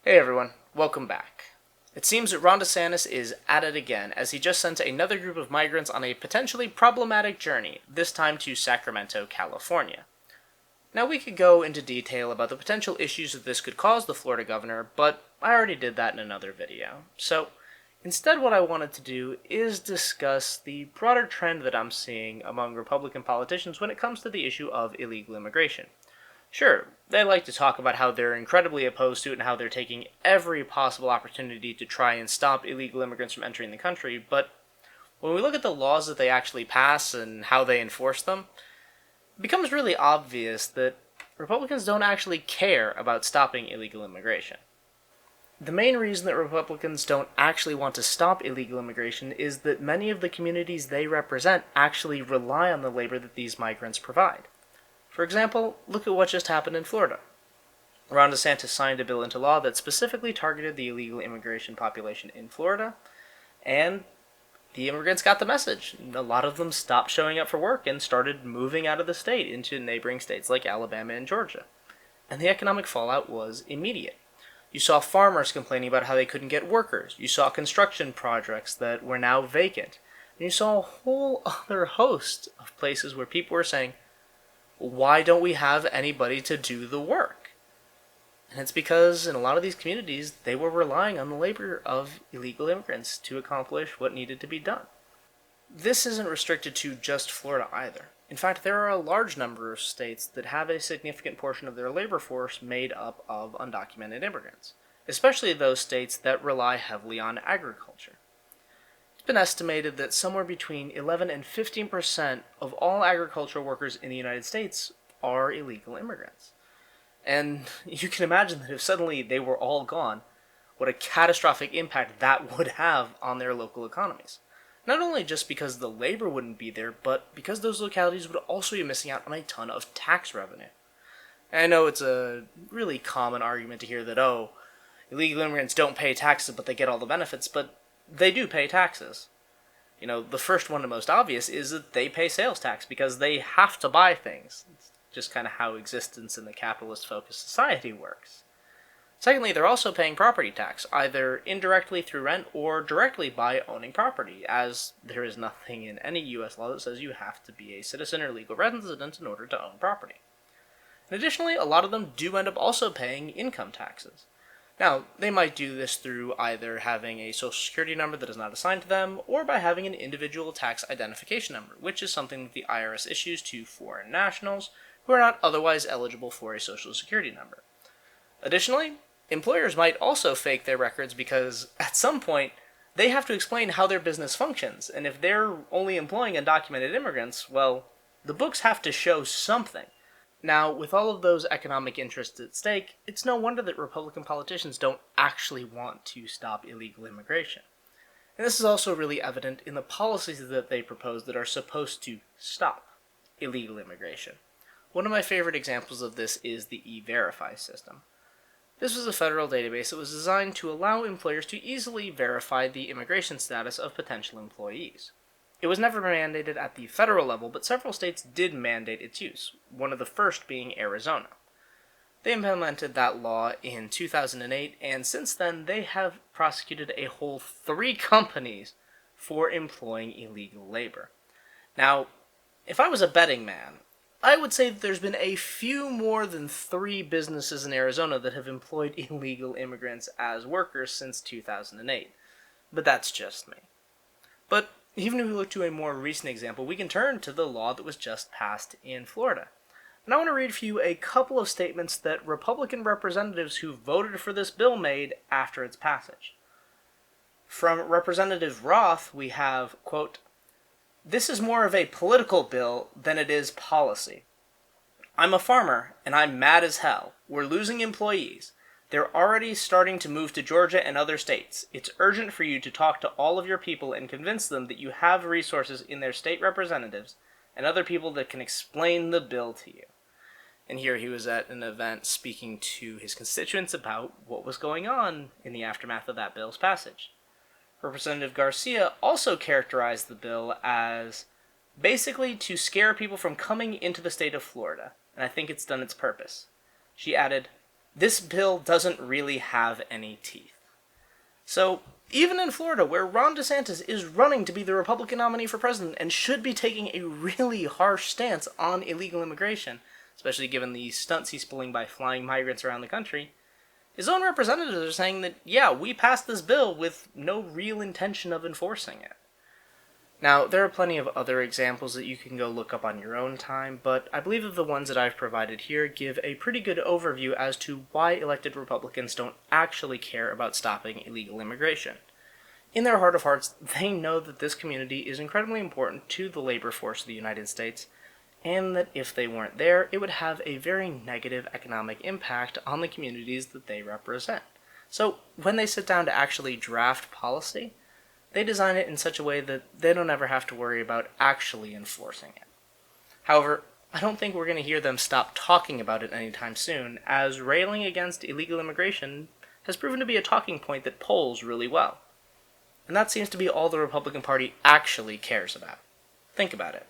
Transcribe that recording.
Hey everyone, welcome back. It seems that Ron DeSantis is at it again, as he just sent another group of migrants on a potentially problematic journey, this time to Sacramento, California. Now we could go into detail about the potential issues that this could cause the Florida governor, but I already did that in another video. So instead what I wanted to do is discuss the broader trend that I'm seeing among Republican politicians when it comes to the issue of illegal immigration. Sure, they like to talk about how they're incredibly opposed to it and how they're taking every possible opportunity to try and stop illegal immigrants from entering the country, but when we look at the laws that they actually pass and how they enforce them, it becomes really obvious that Republicans don't actually care about stopping illegal immigration. The main reason that Republicans don't actually want to stop illegal immigration is that many of the communities they represent actually rely on the labor that these migrants provide. For example, look at what just happened in Florida. Ron DeSantis signed a bill into law that specifically targeted the illegal immigration population in Florida, and the immigrants got the message. A lot of them stopped showing up for work and started moving out of the state into neighboring states like Alabama and Georgia. And the economic fallout was immediate. You saw farmers complaining about how they couldn't get workers. You saw construction projects that were now vacant. And you saw a whole other host of places where people were saying, why don't we have anybody to do the work? And it's because in a lot of these communities, they were relying on the labor of illegal immigrants to accomplish what needed to be done. This isn't restricted to just Florida either. In fact, there are a large number of states that have a significant portion of their labor force made up of undocumented immigrants, especially those states that rely heavily on agriculture. It's been estimated that somewhere between 11 and 15% of all agricultural workers in the United States are illegal immigrants. And you can imagine that if suddenly they were all gone, what a catastrophic impact that would have on their local economies. Not only just because the labor wouldn't be there, but because those localities would also be missing out on a ton of tax revenue. And I know it's a really common argument to hear that, illegal immigrants don't pay taxes but they get all the benefits, but they do pay taxes. The first one and most obvious is that they pay sales tax because they have to buy things. It's just kind of how existence in the capitalist-focused society works. Secondly, they're also paying property tax, either indirectly through rent or directly by owning property, as there is nothing in any U.S. law that says you have to be a citizen or legal resident in order to own property. And additionally, a lot of them do end up also paying income taxes. Now, they might do this through either having a social security number that is not assigned to them, or by having an individual tax identification number, which is something that the IRS issues to foreign nationals who are not otherwise eligible for a social security number. Additionally, employers might also fake their records because, at some point, they have to explain how their business functions, and if they're only employing undocumented immigrants, well, the books have to show something. Now, with all of those economic interests at stake, it's no wonder that Republican politicians don't actually want to stop illegal immigration. And this is also really evident in the policies that they propose that are supposed to stop illegal immigration. One of my favorite examples of this is the E-Verify system. This was a federal database that was designed to allow employers to easily verify the immigration status of potential employees. It was never mandated at the federal level, but several states did mandate its use, one of the first being Arizona. They implemented that law in 2008, and since then they have prosecuted a whole 3 companies for employing illegal labor. Now, if I was a betting man, I would say that there's been a few more than 3 businesses in Arizona that have employed illegal immigrants as workers since 2008. But that's just me. But even if we look to a more recent example, we can turn to the law that was just passed in Florida. And I want to read for you a couple of statements that Republican representatives who voted for this bill made after its passage. From Representative Roth, we have, quote, "This is more of a political bill than it is policy. I'm a farmer, and I'm mad as hell. We're losing employees. They're already starting to move to Georgia and other states. It's urgent for you to talk to all of your people and convince them that you have resources in their state representatives and other people that can explain the bill to you." And here he was at an event speaking to his constituents about what was going on in the aftermath of that bill's passage. Representative Garcia also characterized the bill as basically to scare people from coming into the state of Florida, and I think it's done its purpose. She added, this bill doesn't really have any teeth. So, even in Florida, where Ron DeSantis is running to be the Republican nominee for president and should be taking a really harsh stance on illegal immigration, especially given the stunts he's pulling by flying migrants around the country, his own representatives are saying that, yeah, we passed this bill with no real intention of enforcing it. Now, there are plenty of other examples that you can go look up on your own time, but I believe that the ones that I've provided here give a pretty good overview as to why elected Republicans don't actually care about stopping illegal immigration. In their heart of hearts, they know that this community is incredibly important to the labor force of the United States, and that if they weren't there, it would have a very negative economic impact on the communities that they represent. So, when they sit down to actually draft policy, they design it in such a way that they don't ever have to worry about actually enforcing it. However, I don't think we're going to hear them stop talking about it anytime soon, as railing against illegal immigration has proven to be a talking point that polls really well. And that seems to be all the Republican Party actually cares about. Think about it.